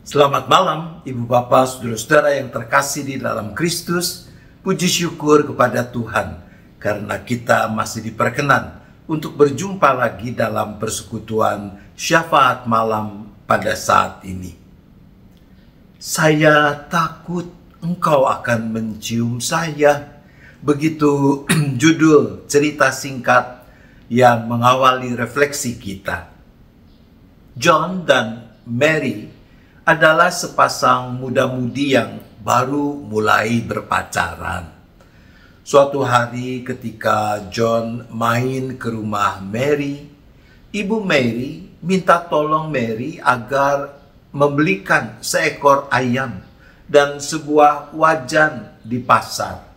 Selamat malam, Ibu Bapak, Saudara-saudara yang terkasih di dalam Kristus. Puji syukur kepada Tuhan, karena kita masih diperkenan untuk berjumpa lagi dalam persekutuan syafaat malam pada saat ini. Saya takut engkau akan mencium saya. Begitu judul cerita singkat yang mengawali refleksi kita. John dan Mary adalah sepasang muda-mudi yang baru mulai berpacaran. Suatu hari ketika John main ke rumah Mary, Ibu Mary minta tolong Mary agar membelikan seekor ayam dan sebuah wajan di pasar.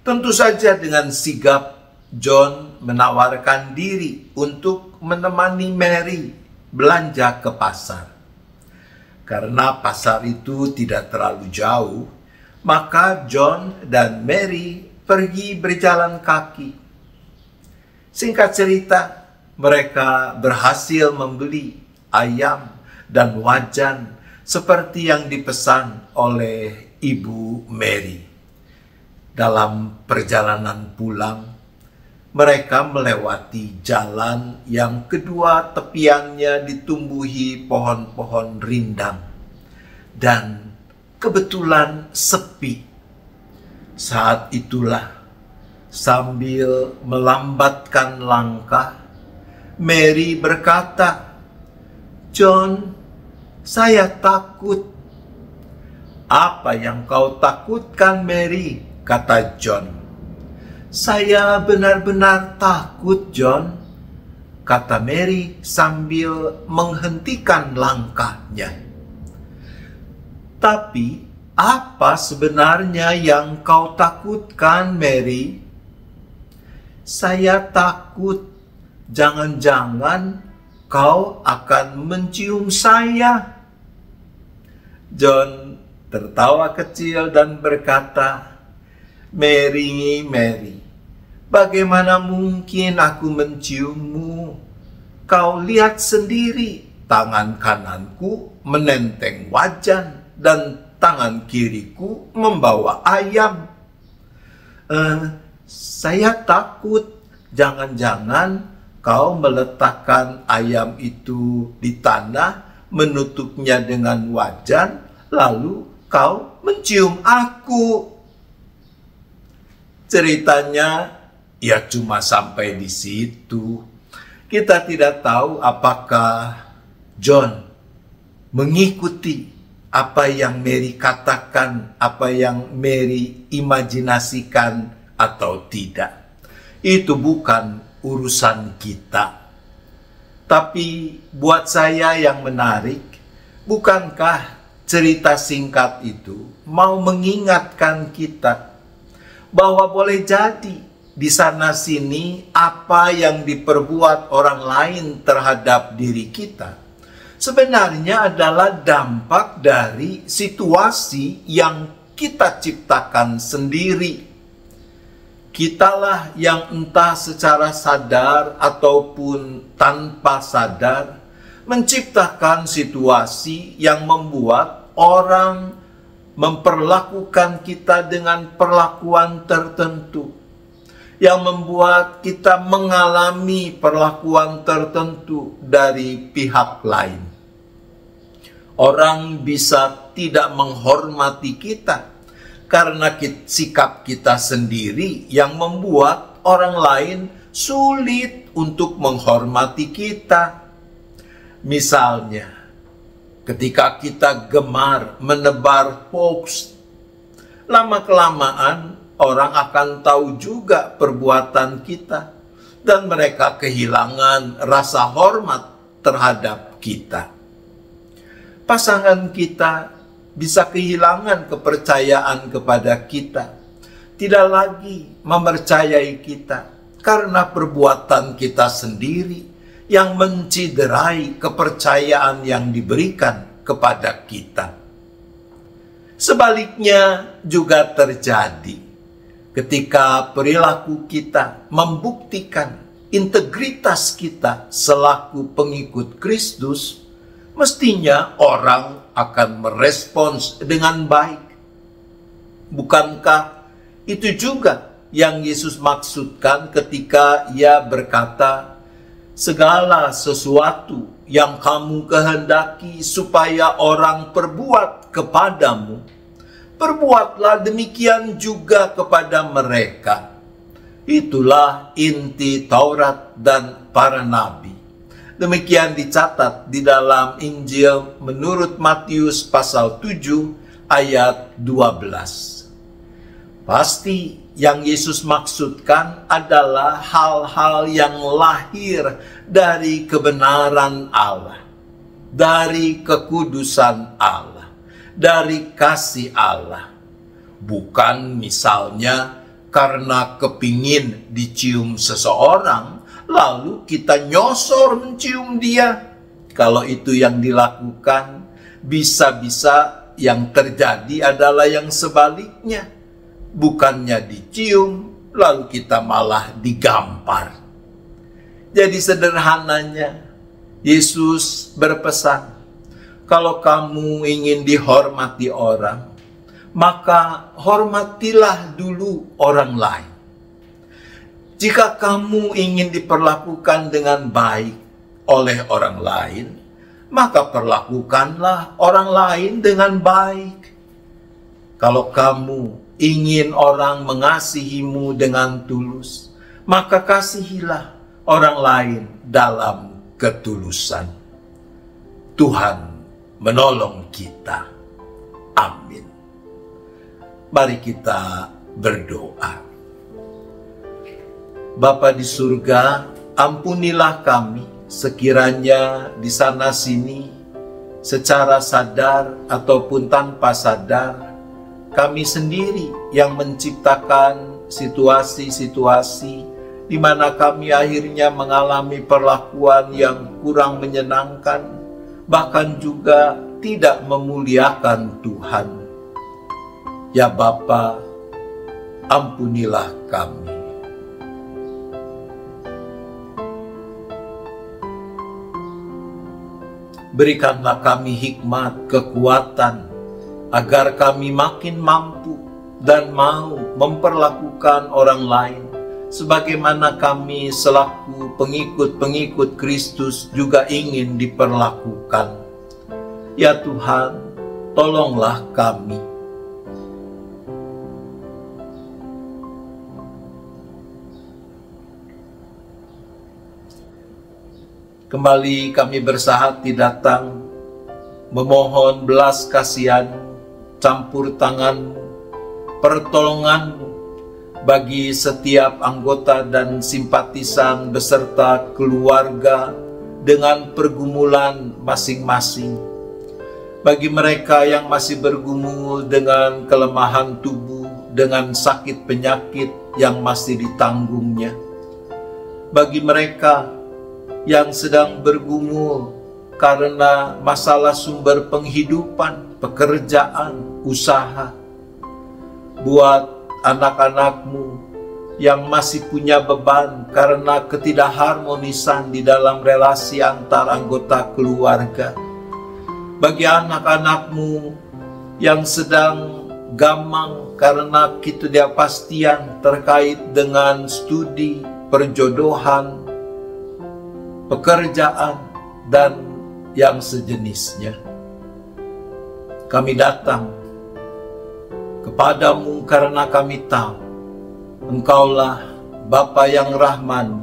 Tentu saja dengan sigap John menawarkan diri untuk menemani Mary belanja ke pasar. Karena pasar itu tidak terlalu jauh, maka John dan Mary pergi berjalan kaki. Singkat cerita, mereka berhasil membeli ayam dan wajan seperti yang dipesan oleh Ibu Mary. Dalam perjalanan pulang, mereka melewati jalan yang kedua tepiannya ditumbuhi pohon-pohon rindang dan kebetulan sepi. Saat itulah, sambil melambatkan langkah, Mary berkata, "John, saya takut." "Apa yang kau takutkan, Mary?" kata John. "Saya benar-benar takut, John," kata Mary sambil menghentikan langkahnya. "Tapi apa sebenarnya yang kau takutkan, Mary?" "Saya takut jangan-jangan kau akan mencium saya." John tertawa kecil dan berkata, "Mary, Mary, bagaimana mungkin aku menciummu? Kau lihat sendiri, tangan kananku menenteng wajan dan tangan kiriku membawa ayam." "Saya takut jangan-jangan kau meletakkan ayam itu di tanah, menutupnya dengan wajan, lalu kau mencium aku." Ceritanya ya cuma sampai di situ. Kita tidak tahu apakah John mengikuti apa yang Mary katakan, apa yang Mary imajinasikan atau tidak. Itu bukan urusan kita. Tapi buat saya yang menarik, bukankah cerita singkat itu mau mengingatkan kita bahwa boleh jadi di sana-sini apa yang diperbuat orang lain terhadap diri kita sebenarnya adalah dampak dari situasi yang kita ciptakan sendiri. Kitalah yang entah secara sadar ataupun tanpa sadar menciptakan situasi yang membuat orang memperlakukan kita dengan perlakuan tertentu, yang membuat kita mengalami perlakuan tertentu dari pihak lain. Orang bisa tidak menghormati kita karena sikap kita sendiri yang membuat orang lain sulit untuk menghormati kita. Misalnya, ketika kita gemar menebar hoax, lama-kelamaan orang akan tahu juga perbuatan kita dan mereka kehilangan rasa hormat terhadap kita. Pasangan kita bisa kehilangan kepercayaan kepada kita, tidak lagi mempercayai kita karena perbuatan kita sendiri yang menciderai kepercayaan yang diberikan kepada kita. Sebaliknya juga terjadi ketika perilaku kita membuktikan integritas kita selaku pengikut Kristus, mestinya orang akan merespons dengan baik. Bukankah itu juga yang Yesus maksudkan ketika ia berkata, segala sesuatu yang kamu kehendaki supaya orang perbuat kepadamu, perbuatlah demikian juga kepada mereka. Itulah inti Taurat dan para nabi. Demikian dicatat di dalam Injil menurut Matius pasal 7 ayat 12. Pasti yang Yesus maksudkan adalah hal-hal yang lahir dari kebenaran Allah, dari kekudusan Allah, dari kasih Allah. Bukan misalnya karena kepingin dicium seseorang, lalu kita nyosor mencium dia. Kalau itu yang dilakukan, bisa-bisa yang terjadi adalah yang sebaliknya. Bukannya dicium, lalu kita malah digampar. Jadi sederhananya, Yesus berpesan, kalau kamu ingin dihormati orang, maka hormatilah dulu orang lain. Jika kamu ingin diperlakukan dengan baik oleh orang lain, maka perlakukanlah orang lain dengan baik. Kalau kamu ingin orang mengasihimu dengan tulus, maka kasihilah orang lain dalam ketulusan. Tuhan menolong kita. Amin. Mari kita berdoa. Bapa di surga, ampunilah kami sekiranya di sana sini secara sadar ataupun tanpa sadar kami sendiri yang menciptakan situasi-situasi di mana kami akhirnya mengalami perlakuan yang kurang menyenangkan, bahkan juga tidak memuliakan Tuhan. Ya Bapa, ampunilah kami. Berikanlah kami hikmat, kekuatan, agar kami makin mampu dan mau memperlakukan orang lain sebagaimana kami selaku pengikut-pengikut Kristus juga ingin diperlakukan. Ya Tuhan, tolonglah kami. Kembali kami bersahati datang memohon belas kasihan, campur tangan, pertolongan bagi setiap anggota dan simpatisan beserta keluarga dengan pergumulan masing-masing. Bagi mereka yang masih bergumul dengan kelemahan tubuh, dengan sakit penyakit yang masih ditanggungnya. Bagi mereka yang sedang bergumul karena masalah sumber penghidupan, pekerjaan, usaha. Buat anak-anakmu yang masih punya beban karena ketidakharmonisan di dalam relasi antar anggota keluarga. Bagi anak-anakmu yang sedang gamang karena ketidakpastian terkait dengan studi, perjodohan, pekerjaan, dan yang sejenisnya. Kami datang kepadamu karena kami tahu Engkaulah Bapa yang Rahman,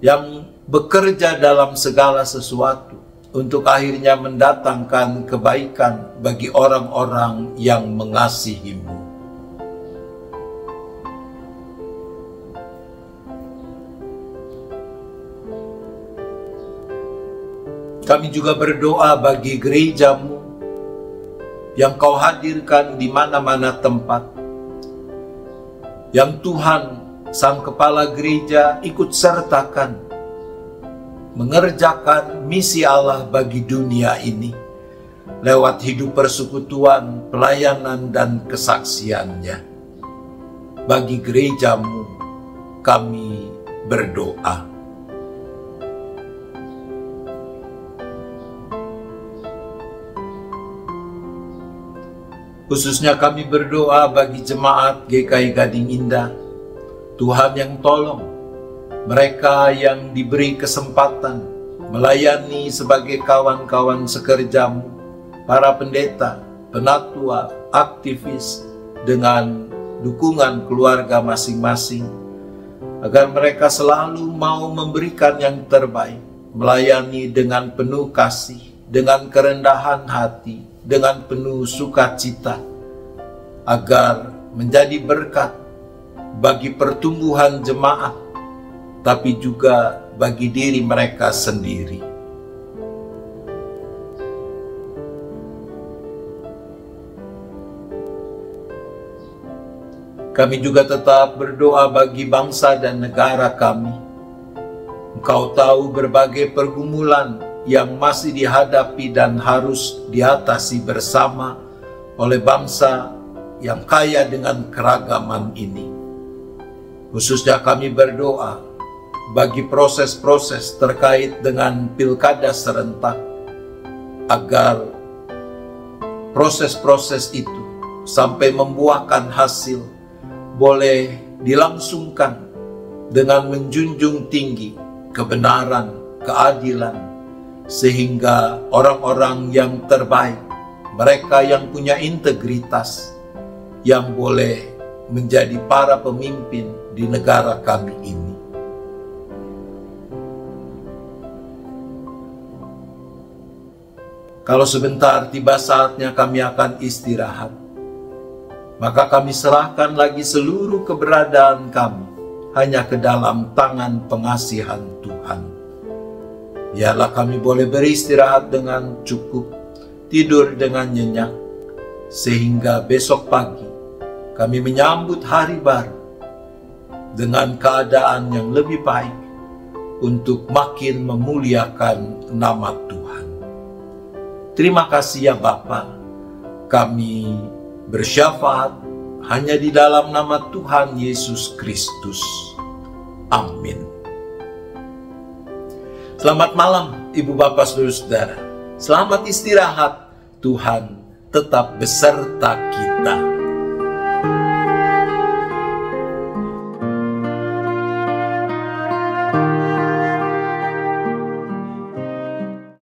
yang bekerja dalam segala sesuatu untuk akhirnya mendatangkan kebaikan bagi orang-orang yang mengasihimu. Kami juga berdoa bagi gerejamu yang kau hadirkan di mana-mana tempat, yang Tuhan, Sang Kepala Gereja, ikut sertakan mengerjakan misi Allah bagi dunia ini lewat hidup persekutuan, pelayanan, dan kesaksiannya. Bagi gerejamu, kami berdoa. Khususnya kami berdoa bagi jemaat GKI Gading Indah. Tuhan yang tolong mereka yang diberi kesempatan melayani sebagai kawan-kawan sekerjamu, para pendeta, penatua, aktivis, dengan dukungan keluarga masing-masing, agar mereka selalu mau memberikan yang terbaik, melayani dengan penuh kasih, dengan kerendahan hati, dengan penuh sukacita, agar menjadi berkat bagi pertumbuhan jemaat, tapi juga bagi diri mereka sendiri. Kami juga tetap berdoa bagi bangsa dan negara kami. Engkau tahu berbagai pergumulan yang masih dihadapi dan harus diatasi bersama oleh bangsa yang kaya dengan keragaman ini. Khususnya kami berdoa bagi proses-proses terkait dengan pilkada serentak, agar proses-proses itu sampai membuahkan hasil boleh dilangsungkan dengan menjunjung tinggi kebenaran, keadilan, sehingga orang-orang yang terbaik, mereka yang punya integritas, yang boleh menjadi para pemimpin di negara kami ini. Kalau sebentar tiba saatnya kami akan istirahat, maka kami serahkan lagi seluruh keberadaan kami hanya ke dalam tangan pengasihan Tuhan. Biarlah kami boleh beristirahat dengan cukup, tidur dengan nyenyak, sehingga besok pagi kami menyambut hari baru dengan keadaan yang lebih baik untuk makin memuliakan nama Tuhan. Terima kasih ya Bapa, kami bersyafaat hanya di dalam nama Tuhan Yesus Kristus. Amin. Selamat malam Ibu Bapak Saudara-saudara. Selamat istirahat. Tuhan tetap beserta kita.